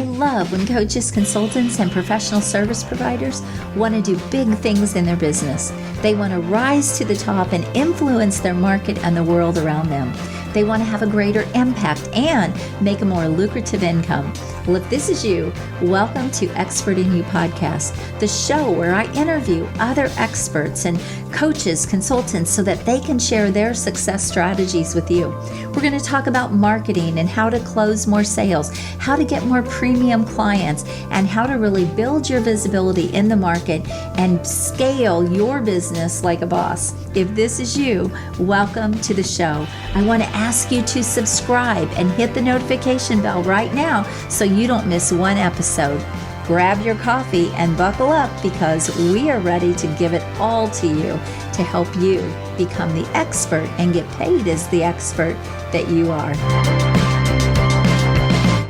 love when coaches, consultants, and professional service providers want to do big things in their business. They want to rise to the top and influence their market and the world around them. They want to have a greater impact and make a more lucrative income. Well, if this is you, welcome to Expert in You podcast, the show where I interview other experts and coaches, consultants, so that they can share their success strategies with you. We're going to talk about marketing and how to close more sales, how to get more premium clients, and how to really build your visibility in the market and scale your business like a boss. If this is you, welcome to the show. I want to ask you to subscribe and hit the notification bell right now so you don't miss one episode. Grab your coffee and buckle up because we are ready to give it all to you to help you become the expert and get paid as the expert that you are.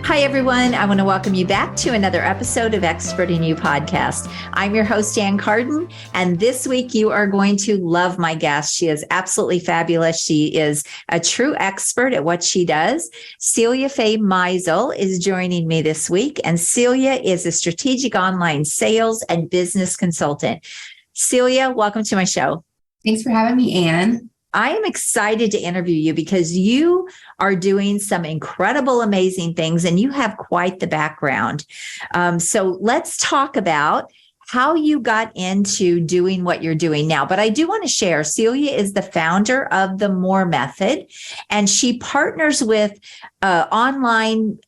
Hi, everyone. I want to welcome you back to another episode of Expert in You podcast. I'm your host, Carden, and this week you are going to love my guest. She is absolutely fabulous. She is a true expert at what she does. Celia Faye Meisel is joining me this week, and Celia is a strategic online sales and business consultant. Celia, welcome to my show. Thanks for having me, Ann. I am excited to interview you because you are doing some incredible, amazing things, and you have quite the background. So let's talk about how you got into doing what you're doing now. But I do want to share, Celia is the founder of the More Method, and she partners with online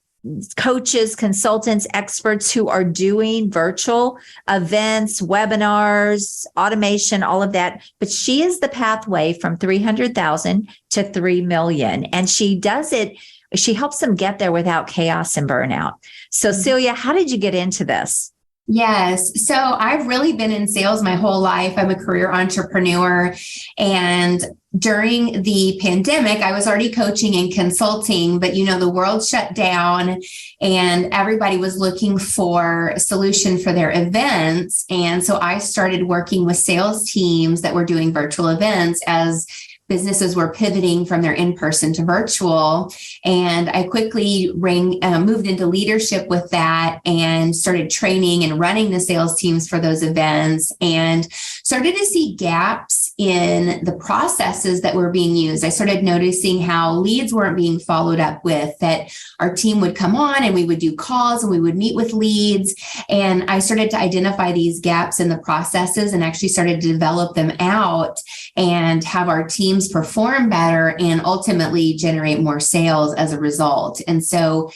coaches, consultants, experts who are doing virtual events, webinars, automation, all of that. But she is the pathway from 300,000 to 3 million. And she does it. She helps them get there without chaos and burnout. So Celia, how did you get into this? Yes. So I've really been in sales my whole life. I'm a career entrepreneur. And during the pandemic, I was already coaching and consulting, but the world shut down and everybody was looking for a solution for their events. And so I started working with sales teams that were doing virtual events as businesses were pivoting from their in-person to virtual. And I quickly moved into leadership with that and started training and running the sales teams for those events and started to see gaps in the processes that were being used. I started noticing how leads weren't being followed up with, that our team would come on and we would do calls and we would meet with leads. And I started to identify these gaps in the processes and actually started to develop them out and have our teams perform better and ultimately generate more sales as a result. And so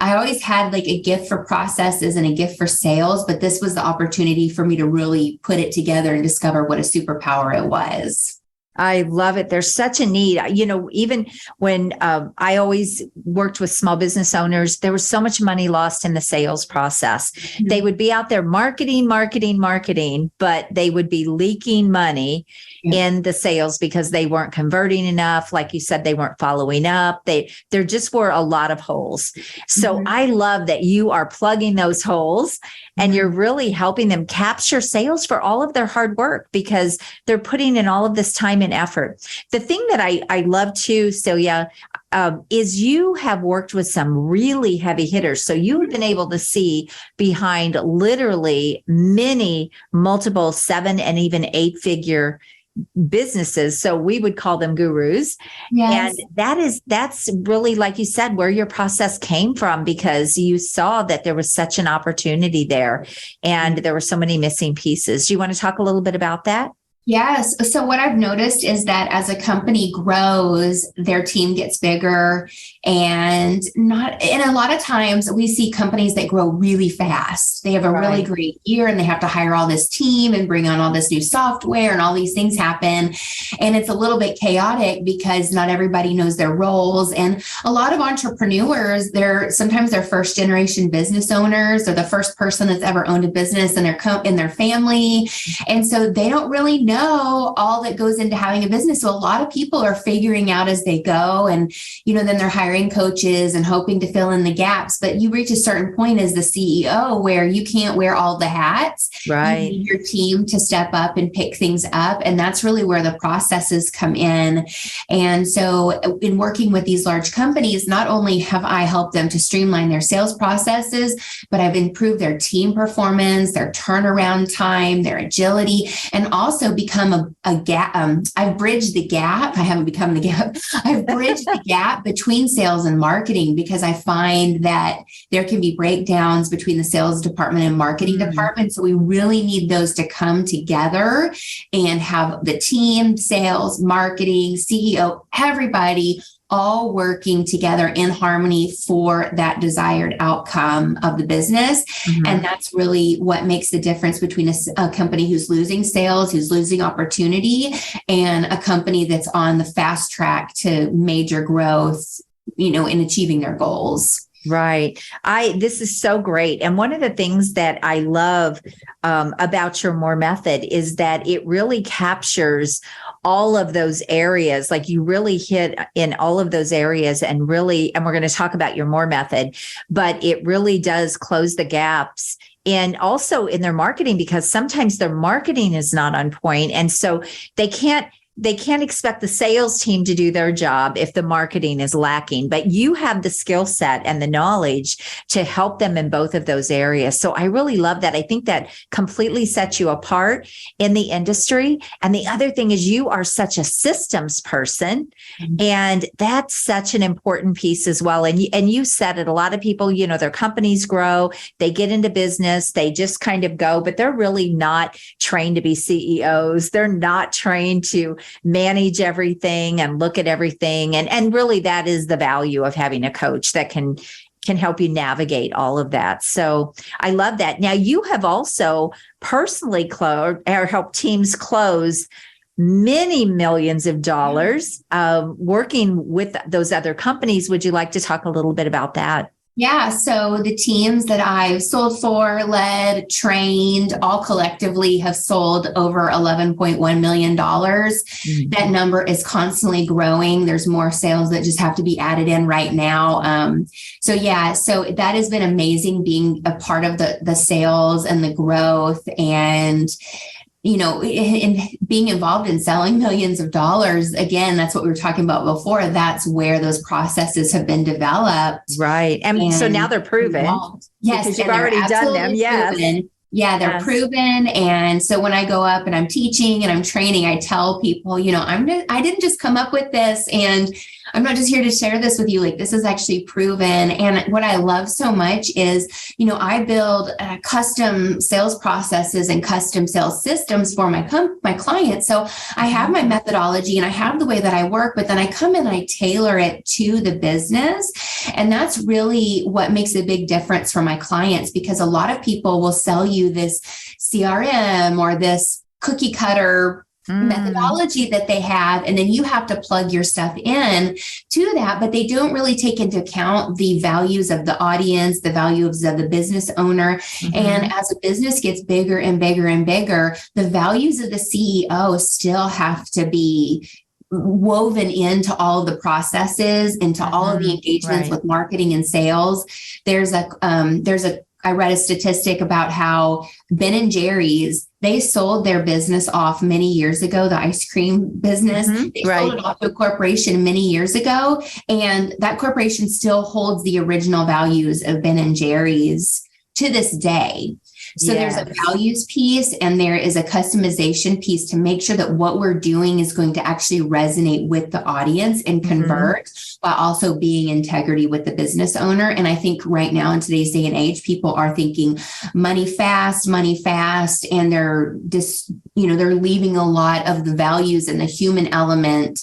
I always had like a gift for processes and a gift for sales, but this was the opportunity for me to really put it together and discover what a superpower it was. I love it. There's such a need. Even when I always worked with small business owners, there was so much money lost in the sales process. Mm-hmm. They would be out there marketing, but they would be leaking money in the sales because they weren't converting enough. Like you said, they weren't following up. There just were a lot of holes. So I love that you are plugging those holes and you're really helping them capture sales for all of their hard work because they're putting in all of this time and effort. The thing that I love too, Celia, is you have worked with some really heavy hitters. So you've been able to see behind literally many multiple 7 and even 8-figure businesses. So we would call them gurus. Yes. And that's really, like you said, where your process came from, because you saw that there was such an opportunity there and there were so many missing pieces. Do you want to talk a little bit about that? Yes. So what I've noticed is that as a company grows, their team gets bigger and a lot of times we see companies that grow really fast. They have a really great year and they have to hire all this team and bring on all this new software and all these things happen. And it's a little bit chaotic because not everybody knows their roles. And a lot of entrepreneurs, sometimes they're first generation business owners. They're the first person that's ever owned a business in their family. And so they don't really know know all that goes into having a business. So a lot of people are figuring out as they go, and, then they're hiring coaches and hoping to fill in the gaps. But you reach a certain point as the CEO where you can't wear all the hats. Right. You need your team to step up and pick things up. And that's really where the processes come in. And so in working with these large companies, not only have I helped them to streamline their sales processes, but I've improved their team performance, their turnaround time, their agility, and also become a gap. I've bridged the gap. I haven't become the gap. I've bridged the gap between sales and marketing, because I find that there can be breakdowns between the sales department and marketing department. So we really need those to come together and have the team, sales, marketing, CEO, everybody all working together in harmony for that desired outcome of the business. And that's really what makes the difference between a company who's losing sales, who's losing opportunity, and a company that's on the fast track to major growth, in achieving their goals. Right. This is so great. And one of the things that I love about your MORE method is that it really captures all of those areas. Like you really hit in all of those areas and we're going to talk about your MORE method, but it really does close the gaps. And also in their marketing, because sometimes their marketing is not on point. And so they can't expect the sales team to do their job if the marketing is lacking, but you have the skill set and the knowledge to help them in both of those areas. So I really love that. I think that completely sets you apart in the industry. And the other thing is you are such a systems person, and that's such an important piece as well. And you said it, a lot of people, their companies grow, they get into business, they just kind of go, but they're really not trained to be CEOs. They're not trained to manage everything and look at everything. And really that is the value of having a coach that can help you navigate all of that. So I love that. Now you have also personally closed or helped teams close many millions of dollars working with those other companies. Would you like to talk a little bit about that? Yeah. So the teams that I've sold for, led, trained, all collectively have sold over $11.1 million. That number is constantly growing. There's more sales that just have to be added in right now. So that has been amazing being a part of the sales and the growth, and in being involved in selling millions of dollars. Again, that's what we were talking about before. That's where those processes have been developed. Right. And so now they're proven. Yes. Because you've already done them. Yes. Proven. Yeah, they're proven. And so when I go up and I'm teaching and I'm training, I tell people, I didn't just come up with this, and I'm not just here to share this with you. Like, this is actually proven. And what I love so much is, I build custom sales processes and custom sales systems for my clients. So I have my methodology and I have the way that I work, but then I come in and I tailor it to the business. And that's really what makes a big difference for my clients, because a lot of people will sell you this CRM or this cookie cutter methodology that they have, and then you have to plug your stuff in to that, but they don't really take into account the values of the audience, the values of the business owner. And as a business gets bigger and bigger and bigger, the values of the CEO still have to be woven into all of the processes, into all of the engagements with marketing and sales. I read a statistic about how Ben and Jerry's, they sold their business off many years ago, the ice cream business. They sold it off to a corporation many years ago. And that corporation still holds the original values of Ben and Jerry's to this day. So there's a values piece and there is a customization piece to make sure that what we're doing is going to actually resonate with the audience and convert, while also being integrity with the business owner. And I think right now in today's day and age, people are thinking money fast, and they're just, they're leaving a lot of the values and the human element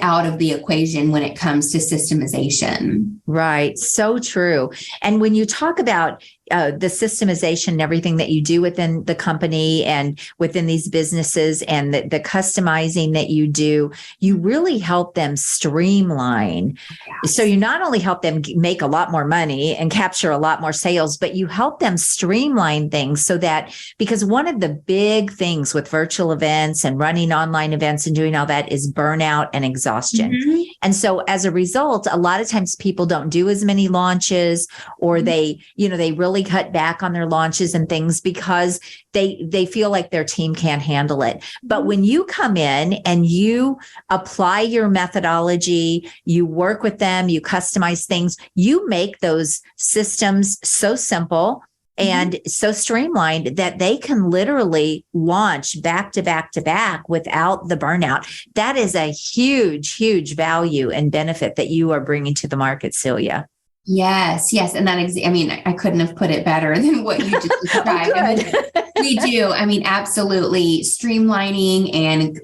out of the equation when it comes to systemization. Right. So true. And when you talk about the systemization and everything that you do within the company and within these businesses and the customizing that you do, you really help them streamline. Yes. So you not only help them make a lot more money and capture a lot more sales, but you help them streamline things so that, because one of the big things with virtual events and running online events and doing all that is burnout and exhaustion. Mm-hmm. And so as a result, a lot of times people don't do as many launches, or they really cut back on their launches and things because they feel like their team can't handle it. But when you come in and you apply your methodology, you work with them, you customize things, you make those systems so simple and so streamlined that they can literally launch back to back to back without the burnout. That is a huge, huge value and benefit that you are bringing to the market, Celia. Yes. And I couldn't have put it better than what you just described. We do. Absolutely streamlining and,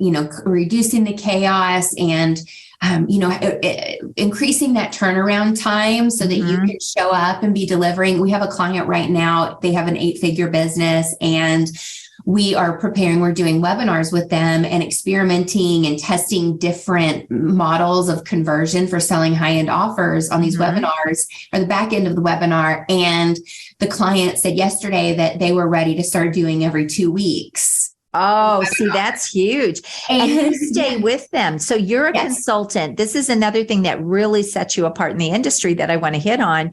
reducing the chaos and, increasing that turnaround time so that you can show up and be delivering. We have a client right now. They have an 8-figure business, and we are preparing, we're doing webinars with them and experimenting and testing different models of conversion for selling high-end offers on these webinars, or the back end of the webinar. And the client said yesterday that they were ready to start doing every 2 weeks. Oh, see, that's huge. And you stay with them. So you're a consultant. This is another thing that really sets you apart in the industry that I want to hit on,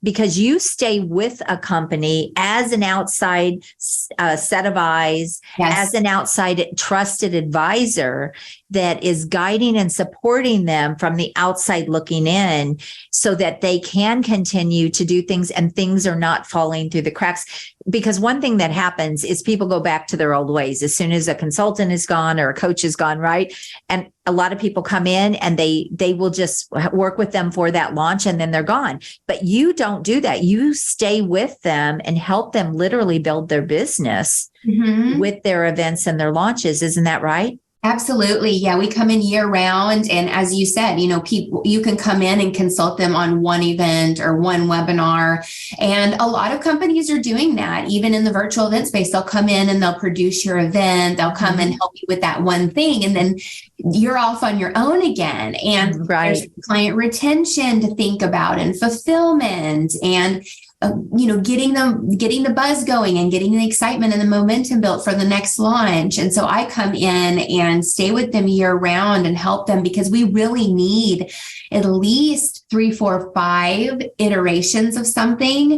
because you stay with a company as an outside set of eyes, as an outside trusted advisor that is guiding and supporting them from the outside looking in so that they can continue to do things and things are not falling through the cracks. Because one thing that happens is people go back to their old ways as soon as a consultant is gone or a coach is gone, right? And a lot of people come in and they will just work with them for that launch and then they're gone. But you don't do that. You stay with them and help them literally build their business with their events and their launches. Isn't that right? Absolutely. Yeah. We come in year round. And as you said, people, you can come in and consult them on one event or one webinar. And a lot of companies are doing that. Even in the virtual event space, they'll come in and they'll produce your event. They'll come and help you with that one thing. And then you're off on your own again. And there's client retention to think about and fulfillment and getting the buzz going and getting the excitement and the momentum built for the next launch. And so I come in and stay with them year round and help them because we really need at least 3, 4, 5 iterations of something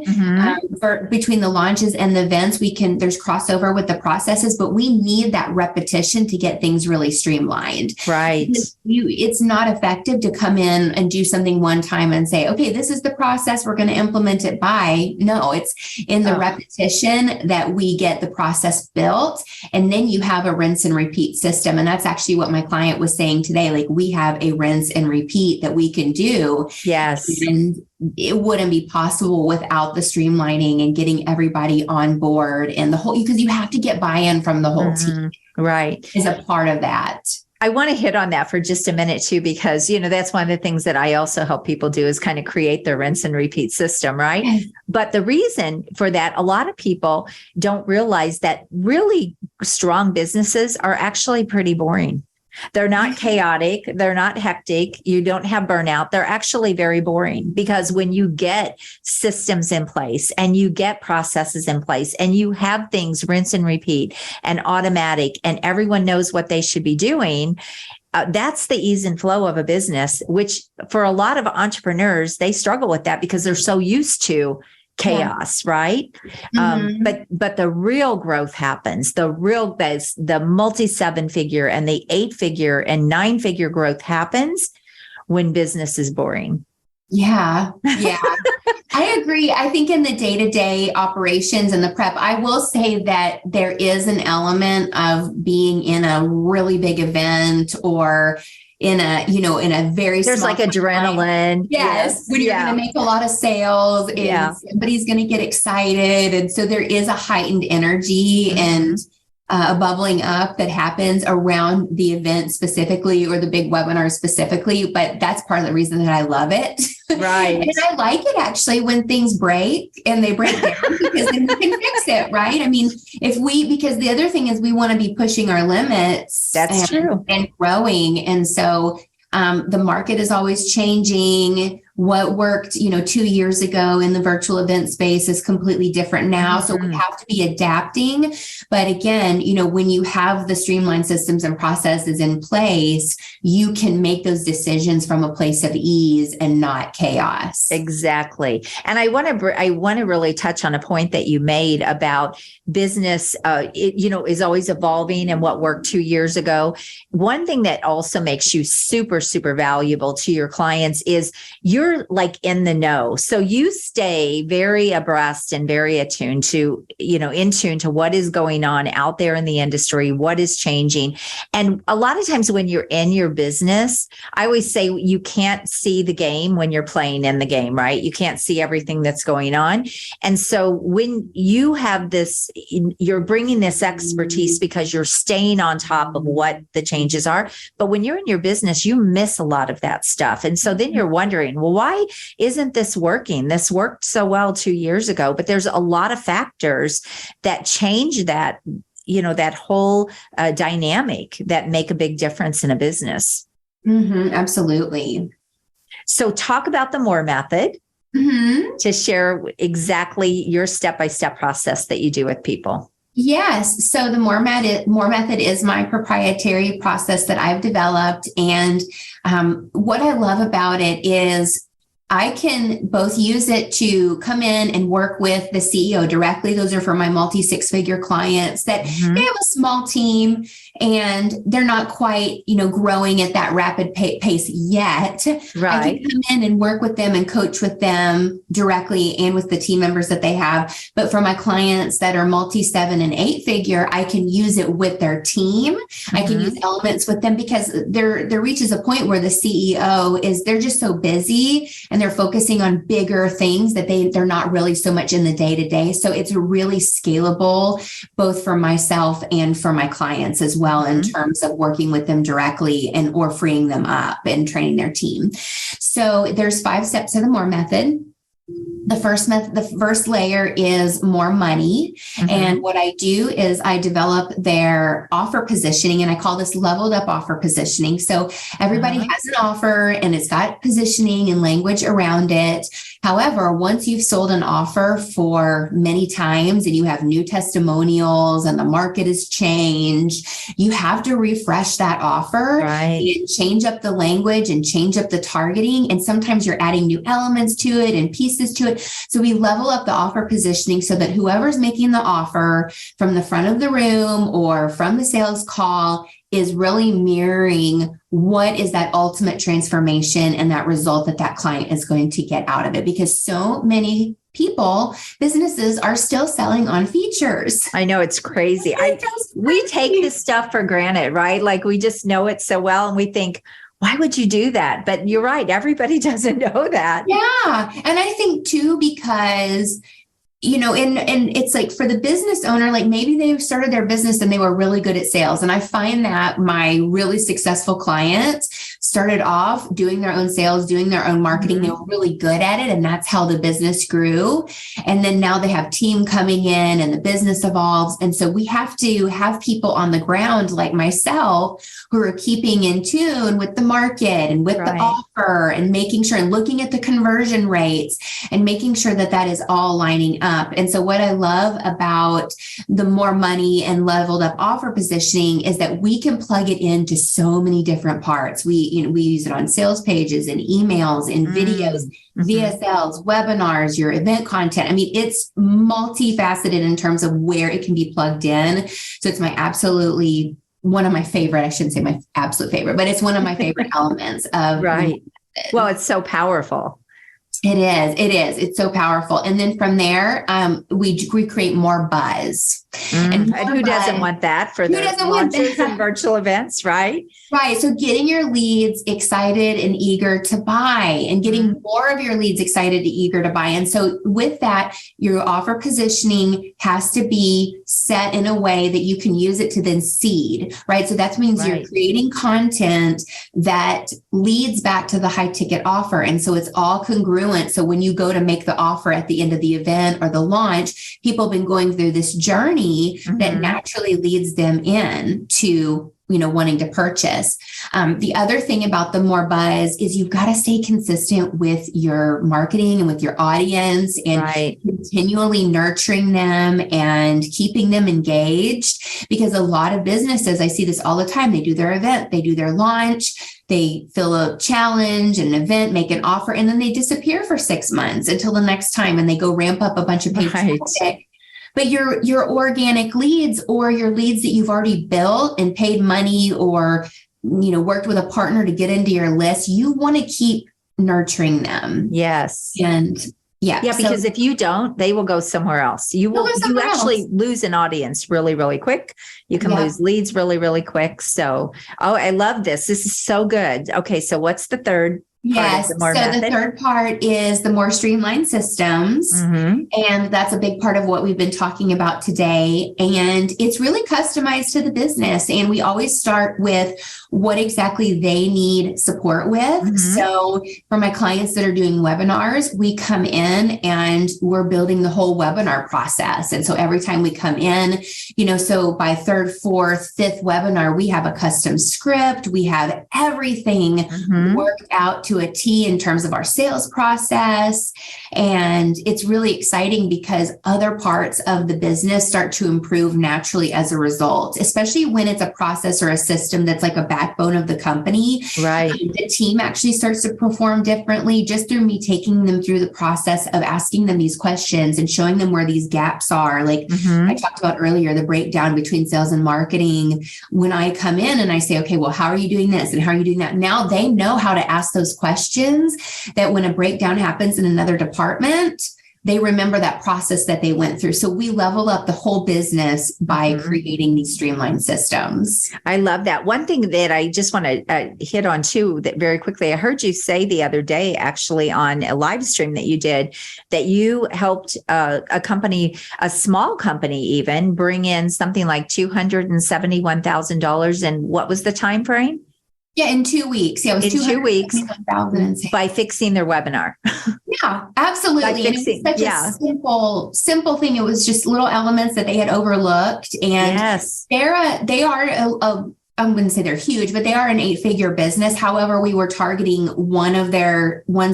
between the launches and the events. There's crossover with the processes, but we need that repetition to get things really streamlined. Right. It's not effective to come in and do something one time and say, okay, this is the process we're going to implement it by. No, it's in the repetition that we get the process built. And then you have a rinse and repeat system. And that's actually what my client was saying today. Like, we have a rinse and repeat that we can do. Yes. And it wouldn't be possible without the streamlining and getting everybody on board and the whole, because you have to get buy-in from the whole team. Right. Is a part of that. I want to hit on that for just a minute too, because, that's one of the things that I also help people do is kind of create their rinse and repeat system, right? Yes. But the reason for that, a lot of people don't realize that really strong businesses are actually pretty boring. They're not chaotic. They're not hectic. You don't have burnout. They're actually very boring because when you get systems in place and you get processes in place and you have things rinse and repeat and automatic and everyone knows what they should be doing, that's the ease and flow of a business, which for a lot of entrepreneurs, they struggle with that because they're so used to chaos, right? But the real growth happens. The multi 7-figure and the 8-figure and 9-figure growth happens when business is boring. Yeah. I agree. I think in the day-to-day operations and the prep, I will say that there is an element of being in a really big event or in a very there's like adrenaline. Yes. When you're going to make a lot of sales and somebody's going to get excited. And so there is a heightened energy and bubbling up that happens around the event specifically or the big webinar specifically, but that's part of the reason that I love it. Right. And I like it actually when things break and they break down because then we can fix it, right? I mean, because the other thing is we want to be pushing our limits. That's true. And growing. And so the market is always changing. What worked, 2 years ago in the virtual event space is completely different now. So we have to be adapting. But again, when you have the streamlined systems and processes in place, you can make those decisions from a place of ease and not chaos. Exactly. And I want to really touch on a point that you made about business, is always evolving and what worked 2 years ago. One thing that also makes you super, super valuable to your clients is you're like in the know. So you stay very abreast and very attuned to, in tune to what is going on out there in the industry, what is changing. And a lot of times when you're in your business, I always say you can't see the game when you're playing in the game, right? You can't see everything that's going on. And so when you have this, you're bringing this expertise because you're staying on top of what the changes are. But when you're in your business, you miss a lot of that stuff. And so then you're wondering, well, why isn't this working? This worked so well 2 years ago, but there's a lot of factors that change that, that whole dynamic that make a big difference in a business. Absolutely. So talk about the MORE method to share exactly your step-by-step process that you do with people. Yes. So the MORE method is my proprietary process that I've developed. And what I love about it is I can both use it to come in and work with the CEO directly. Those are for my multi-six-figure clients that they have a small team and they're not quite, growing at that rapid pace yet. Right. I can come in and work with them and coach with them directly and with the team members that they have. But for my clients that are multi-7 and 8-figure, I can use it with their team. I can use elements with them because there reaches a point where the CEO they're just so busy and they're focusing on bigger things that they're not really so much in the day-to-day. So it's really scalable, both for myself and for my clients as well, in terms of working with them directly or freeing them up and training their team. So there's 5 steps to the MORE method. The first layer is more money. And what I do is I develop their offer positioning, and I call this leveled up offer positioning. So everybody has an offer and it's got positioning and language around it. However, once you've sold an offer for many times and you have new testimonials and the market has changed, you have to refresh that offer and change up the language and change up the targeting. And sometimes you're adding new elements to it and pieces to it. So we level up the offer positioning so that whoever's making the offer from the front of the room or from the sales call is really mirroring what is that ultimate transformation and that result that client is going to get out of it. Because so many businesses are still selling on features. I know, it's crazy. We take this stuff for granted, right? Like we just know it so well and we think, why would you do that? But you're right. Everybody doesn't know that. Yeah. And I think too, because and it's like for the business owner, like maybe they started their business and they were really good at sales. And I find that my really successful clients started off doing their own sales, doing their own marketing. They were really good at it. And that's how the business grew. And then now they have team coming in and the business evolves. And so we have to have people on the ground like myself who are keeping in tune with the market and with the offer and making sure and looking at the conversion rates and making sure that is all lining up. And so what I love about the MORE money and leveled up offer positioning is that we can plug it into so many different parts. We use it on sales pages and emails and videos, VSLs, webinars, your event content. I mean, it's multifaceted in terms of where it can be plugged in. So it's one of my favorite, I shouldn't say my absolute favorite, but it's one of my favorite elements of. Right. Well, it's so powerful. It is. It is. It's so powerful. And then from there, we create more buzz. And who doesn't want that for the launches and virtual events, right? Right. So getting your leads excited and eager to buy, and getting more of your leads excited and eager to buy. And so with that, your offer positioning has to be set in a way that you can use it to then seed, right? So that means you're creating content that leads back to the high ticket offer. And so it's all congruent. So when you go to make the offer at the end of the event or the launch, people have been going through this journey that naturally leads them in to, wanting to purchase. The other thing about the more buzz is you've got to stay consistent with your marketing and with your audience, and continually nurturing them and keeping them engaged, because a lot of businesses, I see this all the time. They do their event, they do their launch, they fill a challenge, an event, make an offer, and then they disappear for 6 months until the next time, and they go ramp up a bunch of paid traffic. But your organic leads, or your leads that you've already built and paid money, or, worked with a partner to get into your list, you want to keep nurturing them. Yes. And because if you don't, they will go somewhere else. You actually lose an audience really, really quick. You can lose leads really, really quick. So, I love this. This is so good. Okay. So what's the third? Yes. So the third part is the more streamlined systems. And that's a big part of what we've been talking about today. And it's really customized to the business. And we always start with what exactly they need support with. So for my clients that are doing webinars, we come in and we're building the whole webinar process. And so every time we come in, so by third, fourth, fifth webinar, we have a custom script. We have everything worked out to a T in terms of our sales process. And it's really exciting because other parts of the business start to improve naturally as a result, especially when it's a process or a system that's like a backbone of the company. Right. The team actually starts to perform differently just through me taking them through the process of asking them these questions and showing them where these gaps are. Like I talked about earlier, the breakdown between sales and marketing. When I come in and I say, okay, well, how are you doing this? And how are you doing that? Now they know how to ask those questions, that when a breakdown happens in another department, they remember that process that they went through. So we level up the whole business by creating these streamlined systems. I love that. One thing that I just want to hit on too, that very quickly, I heard you say the other day, actually on a live stream that you did, that you helped a company, a small company even, bring in something like $271,000. And what was the time frame? Yeah, in 2 weeks. Yeah, it was in 2 weeks by fixing their webinar. Yeah, absolutely. And it was such a simple thing. It was just little elements that they had overlooked. And they are I wouldn't say they're huge, but they are an 8-figure business. However, we were targeting one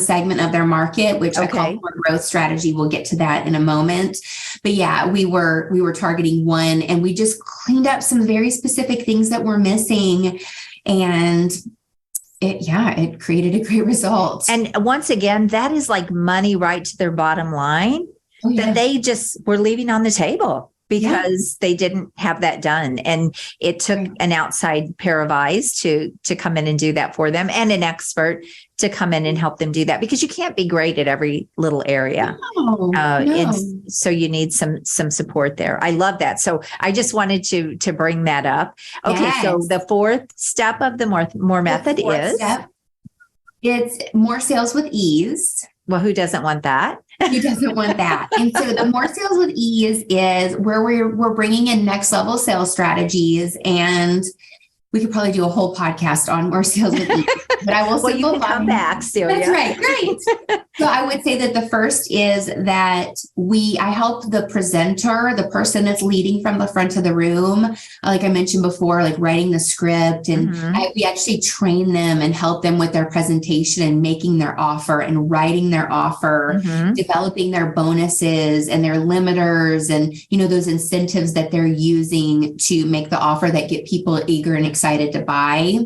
segment of their market, which I call core growth strategy. We'll get to that in a moment. But yeah, we were targeting one, and we just cleaned up some very specific things that were missing. And it created a great result. And once again, that is like money right to their bottom line that they just were leaving on the table because they didn't have that done. And it took an outside pair of eyes to come in and do that for them, and an expert to come in and help them do that, because you can't be great at every little area. So you need some support there. I love that. So I just wanted to bring that up. Okay. So the fourth step of the more method is? It's more sales with ease. Well, who doesn't want that? Who doesn't want that? And so the more sales with ease is where we're bringing in next level sales strategies, and we could probably do a whole podcast on more sales with ease, but I will simplify. You can come back, Celia. That's right. Great. So I would say that the first is that I help the presenter, the person that's leading from the front of the room, like I mentioned before, like writing the script, and we actually train them and help them with their presentation and making their offer and writing their offer, developing their bonuses and their limiters and, those incentives that they're using to make the offer that get people eager and excited to buy.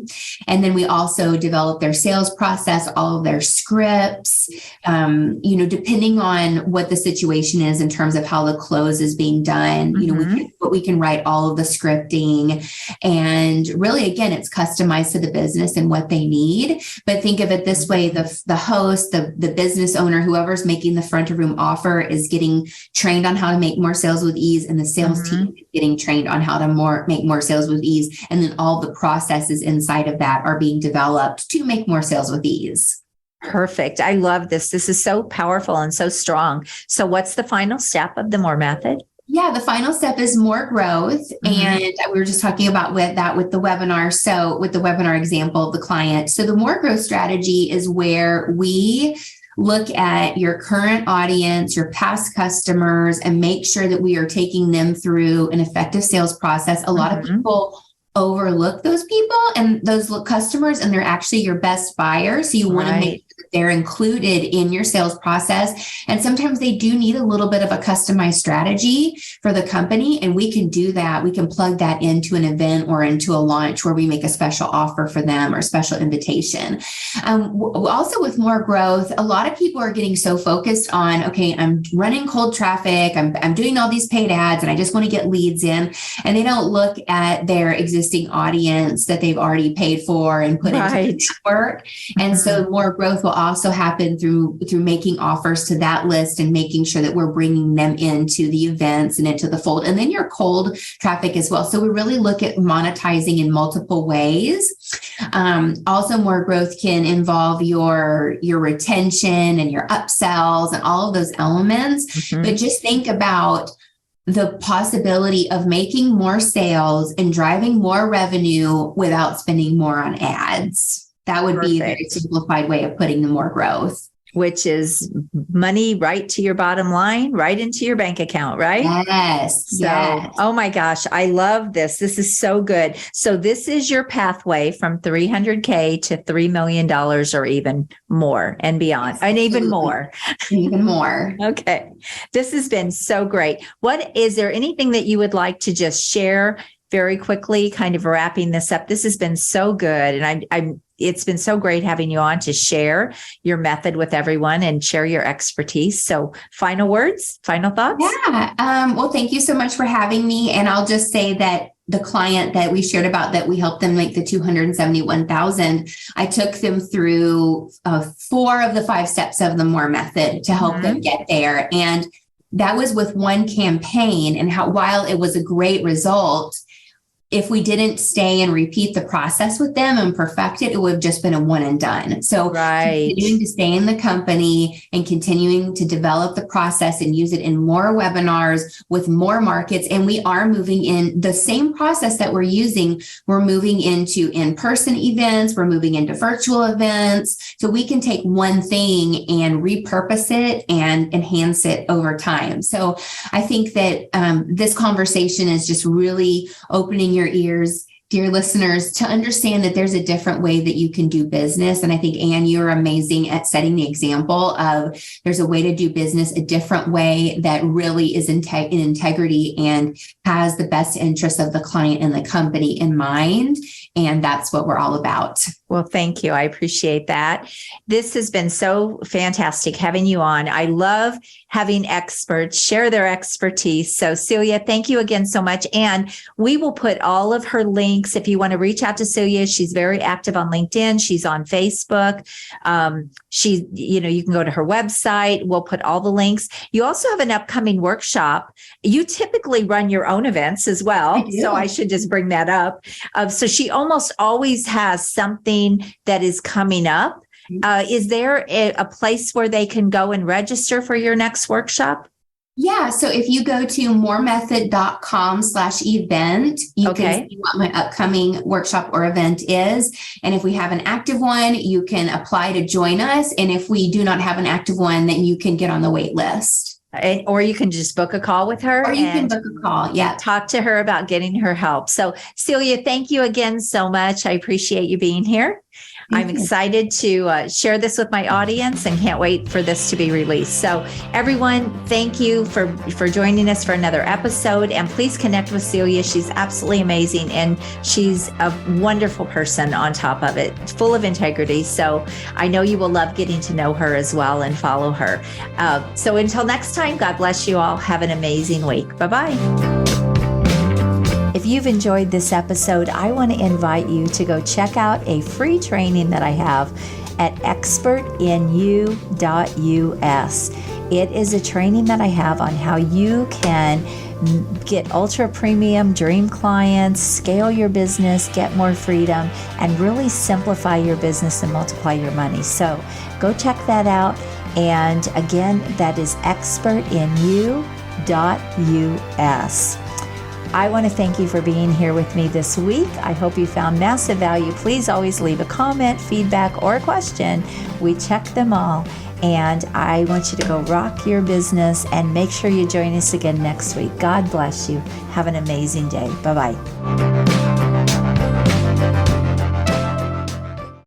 And then we also develop their sales process, all of their scripts, depending on what the situation is in terms of how the close is being done. We can but we can write all of the scripting. And really, again, it's customized to the business and what they need. But think of it this way, the host, the business owner, whoever's making the front of room offer is getting trained on how to make more sales with ease, and the sales team is getting trained on how to make more sales with ease. And then all the processes inside of that are being developed to make more sales with ease. Perfect. I love this. This is so powerful and so strong. So what's the final step of the MORE method? Yeah, the final step is more growth. And we were just talking about with the webinar. So with the webinar example of the client. So the more growth strategy is where we look at your current audience, your past customers, and make sure that we are taking them through an effective sales process. A lot of people overlook those people and those customers, and they're actually your best buyers. So you want to make sure that they're included in your sales process. And sometimes they do need a little bit of a customized strategy for the company. And we can do that. We can plug that into an event or into a launch where we make a special offer for them or special invitation. Also with more growth, a lot of people are getting so focused on, okay, I'm running cold traffic. I'm doing all these paid ads and I just want to get leads in. And they don't look at their existing audience that they've already paid for and put into the network. And so more growth will also happen through making offers to that list and making sure that we're bringing them into the events and into the fold, and then your cold traffic as well. So we really look at monetizing in multiple ways. Also, more growth can involve your retention and your upsells and all of those elements. But just think about the possibility of making more sales and driving more revenue without spending more on ads. That would be a very simplified way of putting the more growth. Which is money right to your bottom line, right into your bank account, right? Yes. So, oh my gosh, I love this. This is so good. So this is your pathway from $300K to $3 million or even more and beyond, and even more. Even more. Okay. This has been so great. Is there anything that you would like to just share very quickly, kind of wrapping this up? This has been so good. And it's been so great having you on to share your method with everyone and share your expertise. So final words, final thoughts? Yeah. Well, thank you so much for having me. And I'll just say that the client that we shared about that we helped them make the 271,000, I took them through 4 of the 5 steps of the MORE method to help them get there. And that was with one campaign. And while it was a great result, if we didn't stay and repeat the process with them and perfect it, it would have just been a one and done. So continuing to stay in the company and continuing to develop the process and use it in more webinars with more markets. And we are moving in the same process that we're using. We're moving into in-person events. We're moving into virtual events. So we can take one thing and repurpose it and enhance it over time. So I think that this conversation is just really opening your ears, dear listeners, to understand that there's a different way that you can do business. And I think, Anne, you're amazing at setting the example of there's a way to do business a different way that really is in integrity and has the best interest of the client and the company in mind. And that's what we're all about. Well, thank you. I appreciate that. This has been so fantastic having you on. I love having experts share their expertise. So Celia, thank you again so much. And we will put all of her links. If you want to reach out to Celia, she's very active on LinkedIn. She's on Facebook. You can go to her website. We'll put all the links. You also have an upcoming workshop. You typically run your own events as well. So I should just bring that up. So she almost always has something that is coming up. Is there a place where they can go and register for your next workshop? Yeah. So if you go to moremethod.com/event, you can see what my upcoming workshop or event is. And if we have an active one, you can apply to join us. And if we do not have an active one, then you can get on the wait list. Or you can just book a call with her. Or you can book a call. Yeah. Talk to her about getting her help. So Celia, thank you again so much. I appreciate you being here. I'm excited to share this with my audience and can't wait for this to be released. So everyone, thank you for joining us for another episode. And please connect with Celia. She's absolutely amazing. And she's a wonderful person on top of it, full of integrity. So I know you will love getting to know her as well and follow her. So until next time, God bless you all. Have an amazing week. Bye-bye. If you've enjoyed this episode, I want to invite you to go check out a free training that I have at expertinu.us. It is a training that I have on how you can get ultra premium dream clients, scale your business, get more freedom, and really simplify your business and multiply your money. So go check that out. And again, that is expertinu.us. I want to thank you for being here with me this week. I hope you found massive value. Please always leave a comment, feedback, or a question. We check them all. And I want you to go rock your business and make sure you join us again next week. God bless you. Have an amazing day. Bye-bye.